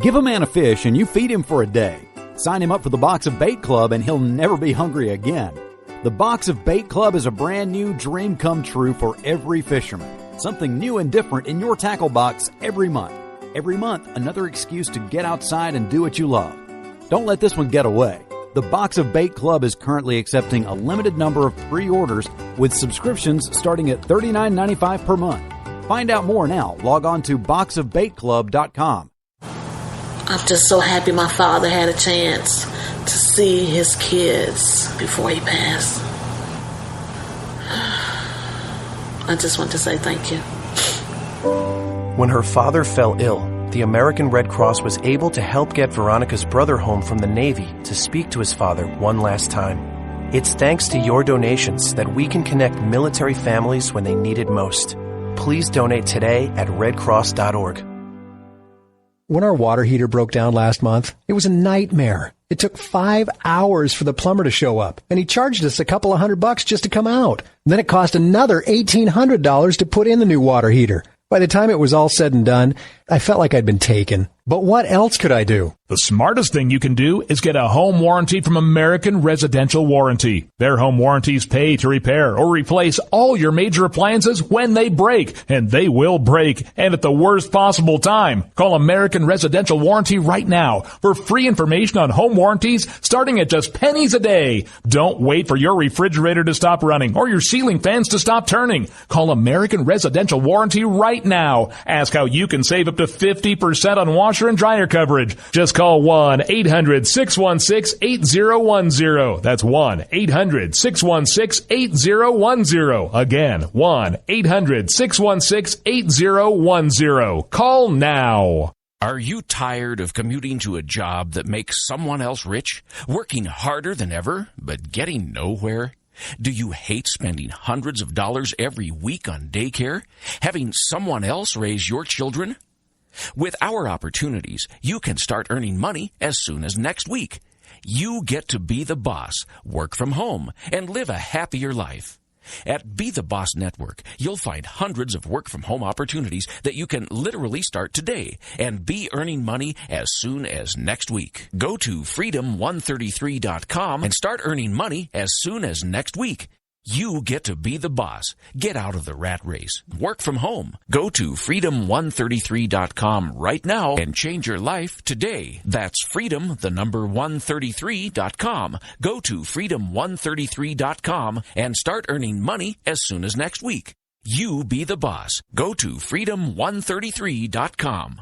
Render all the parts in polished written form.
Give a man a fish and you feed him for a day. Sign him up for the Box of Bait Club and he'll never be hungry again. The Box of Bait Club is a brand new dream come true for every fisherman. Something new and different in your tackle box every month. Every month, another excuse to get outside and do what you love. Don't let this one get away. The Box of Bait Club is currently accepting a limited number of pre-orders with subscriptions starting at $39.95 per month. Find out more now. Log on to boxofbaitclub.com. I'm just so happy my father had a chance to see his kids before he passed. I just want to say thank you. When her father fell ill, the American Red Cross was able to help get Veronica's brother home from the Navy to speak to his father one last time. It's thanks to your donations that we can connect military families when they need it most. Please donate today at redcross.org. When our water heater broke down last month, it was a nightmare. It took 5 hours for the plumber to show up, and he charged us a couple of $100 just to come out. Then it cost another $1,800 to put in the new water heater. By the time it was all said and done, I felt like I'd been taken. But what else could I do? The smartest thing you can do is get a home warranty from American Residential Warranty. Their home warranties pay to repair or replace all your major appliances when they break, and they will break, and at the worst possible time. Call American Residential Warranty right now for free information on home warranties starting at just pennies a day. Don't wait for your refrigerator to stop running or your ceiling fans to stop turning. Call American Residential Warranty right now. Ask how you can save up to 50% on washer and dryer coverage. Just call 1-800-616-8010. That's 1-800-616-8010. Again, 1-800-616-8010. Call now. Are you tired of commuting to a job that makes someone else rich? Working harder than ever, but getting nowhere? Do you hate spending hundreds of dollars every week on daycare? Having someone else raise your children? With our opportunities, you can start earning money as soon as next week. You get to be the boss, work from home, and live a happier life. At Be the Boss Network, you'll find hundreds of work-from-home opportunities that you can literally start today and be earning money as soon as next week. Go to freedom133.com and start earning money as soon as next week. You get to be the boss. Get out of the rat race. Work from home. Go to freedom133.com right now and change your life today. That's freedom133.com. Go to freedom133.com and start earning money as soon as next week. You be the boss. Go to freedom133.com.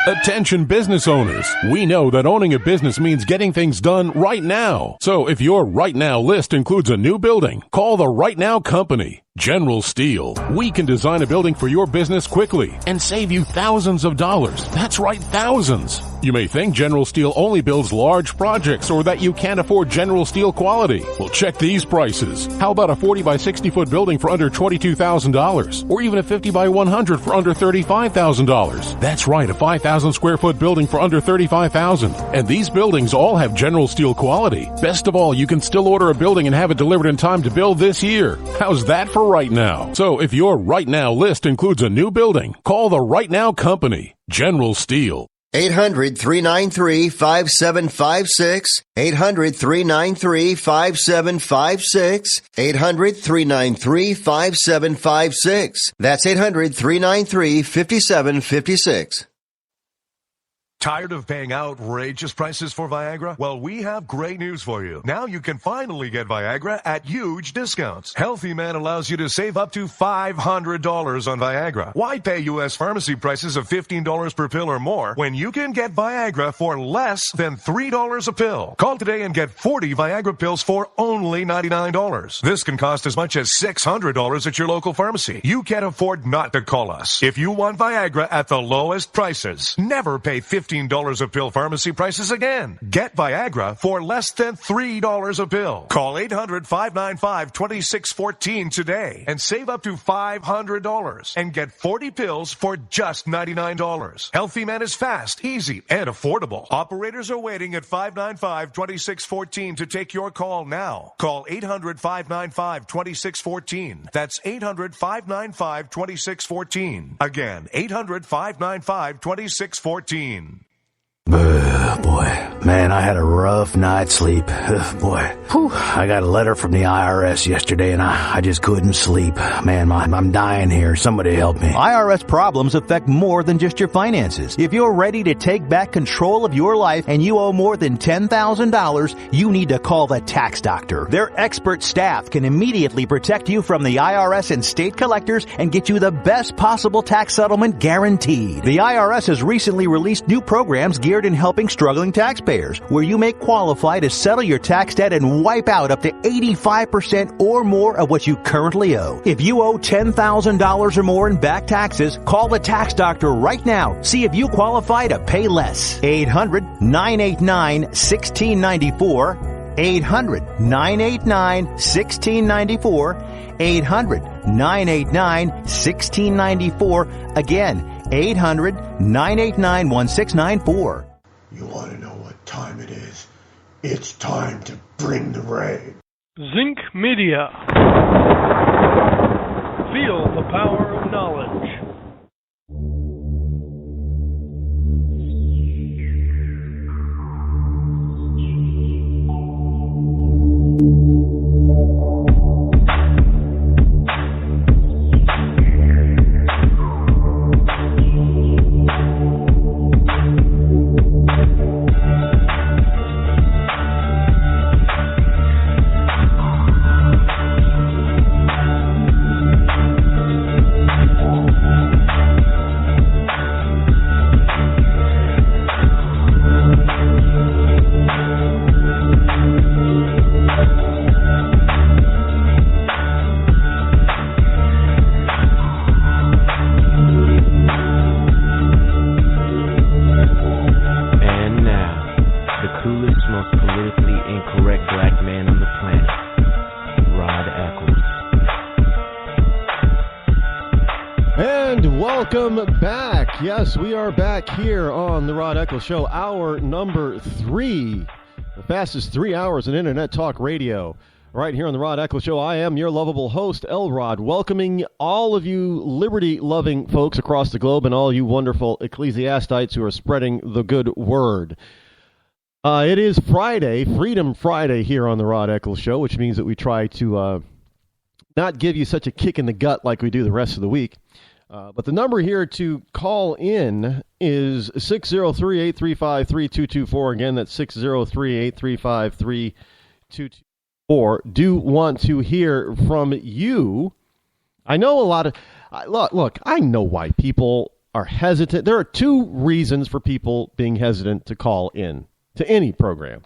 Attention business owners. We know that owning a business means getting things done right now. So if your right now list includes a new building, call the Right Now Company. General Steel. We can design a building for your business quickly and save you thousands of dollars. That's right, thousands. You may think General Steel only builds large projects or that you can't afford General Steel quality. Well, check these prices. How about a 40 by 60 foot building for under $22,000 or even a 50 by 100 for under $35,000? That's right, a 5,000 square foot building for under $35,000. And these buildings all have General Steel quality. Best of all, you can still order a building and have it delivered in time to build this year. How's that for right now? So if your right now list includes a new building, call the Right Now Company, General Steel. 800-393-5756. 800-393-5756. 800-393-5756. That's 800-393-5756. Tired of paying outrageous prices for Viagra? Well, we have great news for you. Now you can finally get Viagra at huge discounts. Healthy Man allows you to save up to $500 on Viagra. Why pay U.S. pharmacy prices of $15 per pill or more when you can get Viagra for less than $3 a pill? Call today and get 40 Viagra pills for only $99. This can cost as much as $600 at your local pharmacy. You can't afford not to call us. If you want Viagra at the lowest prices, never pay $15 a pill pharmacy prices again. Get Viagra for less than $3 a pill. Call 800-595-2614 today and save up to $500 and get 40 pills for just $99. Healthy Man is fast, easy, and affordable. Operators are waiting at 595-2614 to take your call now. Call 800-595-2614. That's 800-595-2614. Again, 800-595-2614. Boy, man, I had a rough night's sleep. Boy, whew, I got a letter from the IRS yesterday and I just couldn't sleep. Man, I'm dying here. Somebody help me. IRS problems affect more than just your finances. If you're ready to take back control of your life and you owe more than $10,000, you need to call the tax doctor. Their expert staff can immediately protect you from the IRS and state collectors and get you the best possible tax settlement guaranteed. The IRS has recently released new programs geared in helping struggling taxpayers, where you may qualify to settle your tax debt and wipe out up to 85% or more of what you currently owe. If you owe $10,000 or more in back taxes, call the tax doctor right now. See if you qualify to pay less. 800-989-1694. 800-989-1694. 800-989-1694. Again, 800-989-1694. You want to know what time it is? It's time to bring the rain. Zinc Media. Feel the power of knowledge. Welcome back. Yes, we are back here on the Rod Eccles Show, hour number 3, the fastest 3 hours in Internet Talk Radio. Right here on the Rod Eccles Show, I am your lovable host, Elrod, welcoming all of you liberty-loving folks across the globe and all you wonderful ecclesiastites who are spreading the good word. It is Friday, Freedom Friday here on the Rod Eccles Show, which means that we try to not give you such a kick in the gut like we do the rest of the week. But the number here to call in is 603-835-3224. Again, that's 603-835-3224. Do want to hear from you. I know a lot of... Look, I know why people are hesitant. There are 2 reasons for people being hesitant to call in to any program.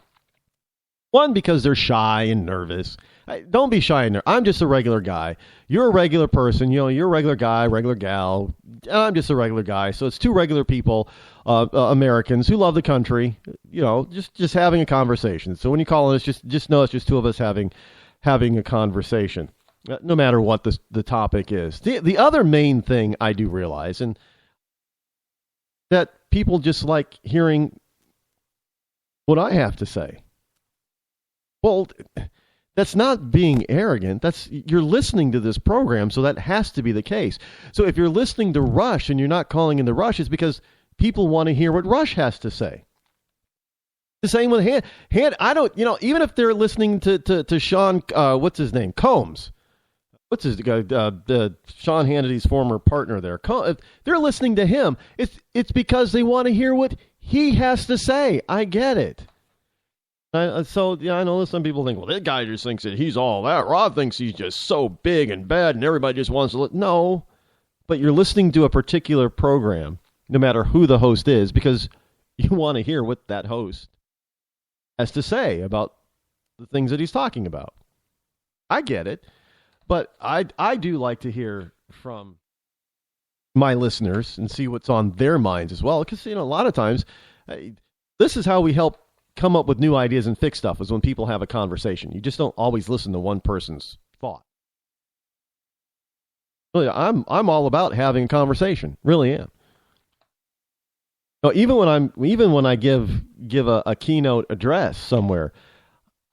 One, because they're shy and nervous. Don't be shy and nervous. I'm just a regular guy. You're a regular person. You know, you're a regular guy, regular gal. I'm just a regular guy. So it's 2 regular people, Americans who love the country, you know, just having a conversation. So when you call in, it's just know it's just 2 of us having a conversation, no matter what the topic is. The other main thing I do realize, and that people just like hearing what I have to say. Well, that's not being arrogant. You're listening to this program, so that has to be the case. So if you're listening to Rush and you're not calling in the Rush, it's because people want to hear what Rush has to say. The same with Hand. I don't, you know, even if they're listening to Sean, what's his name, Combs. What's his guy? Sean Hannity's former partner there. If they're listening to him, it's because they want to hear what he has to say. I get it. So, yeah, I know some people think, well, that guy just thinks that he's all that. Rod thinks he's just so big and bad and everybody just wants to No, but you're listening to a particular program, no matter who the host is, because you want to hear what that host has to say about the things that he's talking about. I get it, but I do like to hear from my listeners and see what's on their minds as well, because, you know, a lot of times, this is how we help come up with new ideas and fix stuff, is when people have a conversation. You just don't always listen to one person's thought. Really, I'm all about having a conversation. Really am. Now, even when I give a keynote address somewhere,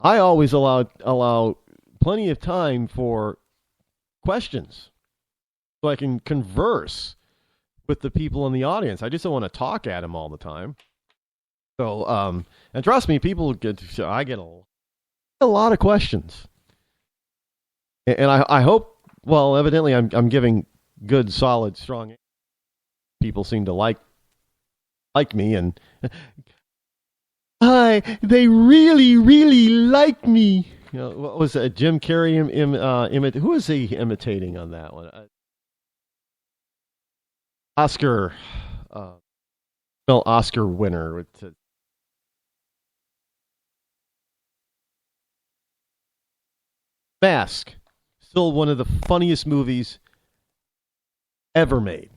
I always allow plenty of time for questions so I can converse with the people in the audience. I just don't want to talk at them all the time. So, and trust me, I get a lot of questions, and I hope. Well, evidently, I'm giving good, solid, strong. People seem to like me, and they really, really like me. You know, what was that? Jim Carrey who was he imitating on that one? Oscar winner with. Mask, still one of the funniest movies ever made.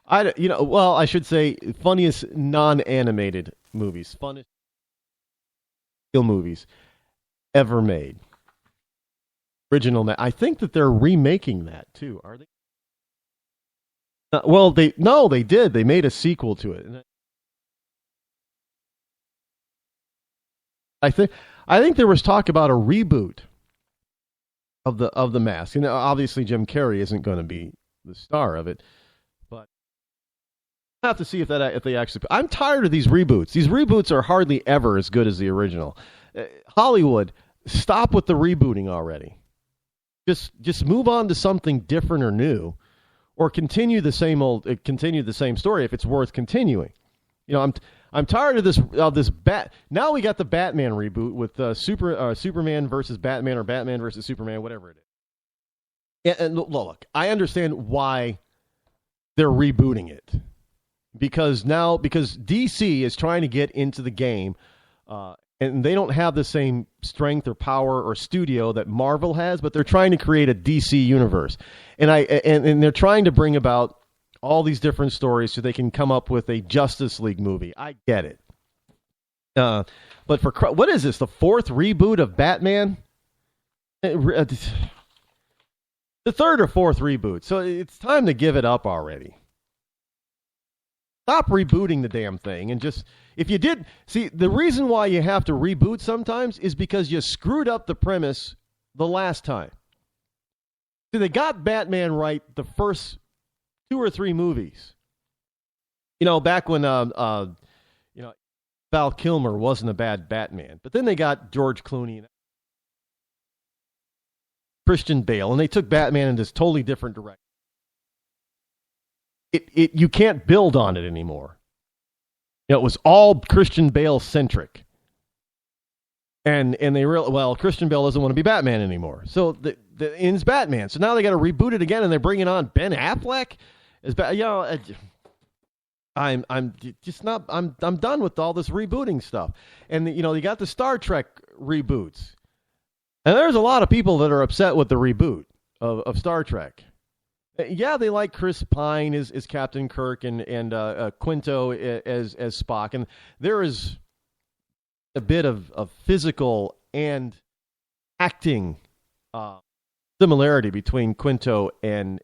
I should say funniest non-animated movies, funniest movies ever made. Original. I think that they're remaking that too. Are they? They did. They made a sequel to it. I think there was talk about a reboot of the Mask. And obviously Jim Carrey isn't going to be the star of it, but I have to see if they actually. I'm tired of these reboots. These reboots are hardly ever as good as the original. Hollywood, stop with the rebooting already. Just move on to something different or new, or continue the same story if it's worth continuing. You know, I'm tired of this Now we got the Batman reboot with Superman versus Batman or Batman versus Superman, whatever it is. And look, I understand why they're rebooting it because DC is trying to get into the game, and they don't have the same strength or power or studio that Marvel has, but they're trying to create a DC universe, and they're trying to bring about all these different stories so they can come up with a Justice League movie. I get it. But what is this, the fourth reboot of Batman? The third or fourth reboot. So it's time to give it up already. Stop rebooting the damn thing. And the reason why you have to reboot sometimes is because you screwed up the premise the last time. See, they got Batman right the first 2 or 3 movies. You know, back when Val Kilmer wasn't a bad Batman, but then they got George Clooney and Christian Bale, and they took Batman in this totally different direction. You can't build on it anymore. You know, it was all Christian Bale centric, and Christian Bale doesn't want to be Batman anymore, so the ends Batman. So now they got to reboot it again, and they're bringing on Ben Affleck. I'm just not. I'm done with all this rebooting stuff. And you got the Star Trek reboots, and there's a lot of people that are upset with the reboot of Star Trek. Yeah, they like Chris Pine as Captain Kirk and Quinto as Spock, and there is a bit of physical and acting similarity between Quinto and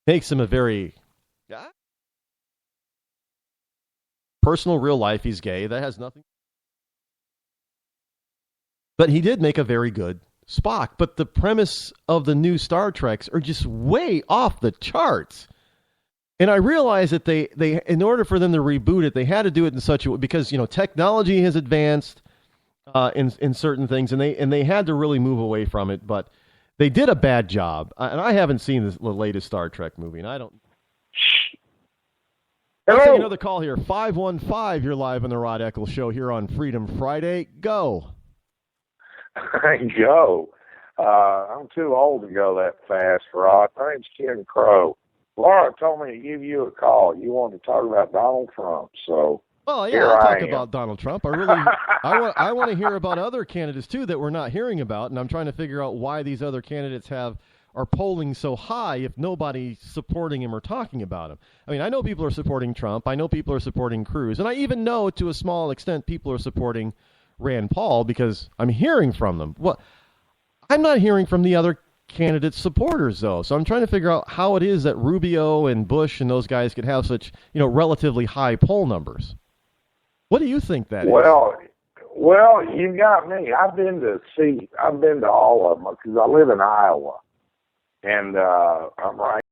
makes him a very personal, real life. He's gay. That has nothing. But he did make a very good Spock. But the premise of the new Star Treks are just way off the charts. And I realize that they in order for them to reboot it, they had to do it in such a way because technology has advanced in certain things, and they had to really move away from it. But they did a bad job, and I haven't seen the latest Star Trek movie, and I don't. Let's take another call here. 515, you're live on the Rod Eccles Show here on Freedom Friday. Go. Joe, I'm too old to go that fast, Rod. My name's Ken Crow. Laura told me to give you a call. You wanted to talk about Donald Trump, so. Well, yeah, I'll talk about Donald Trump. I want to hear about other candidates too that we're not hearing about, and I'm trying to figure out why these other candidates are polling so high if nobody's supporting him or talking about him. I mean, I know people are supporting Trump. I know people are supporting Cruz, and I even know to a small extent people are supporting Rand Paul because I'm hearing from them. Well, I'm not hearing from the other candidates' supporters though, so I'm trying to figure out how it is that Rubio and Bush and those guys could have such relatively high poll numbers. What do you think that is? Well, you got me. I've been to all of them because I live in Iowa, and I'm right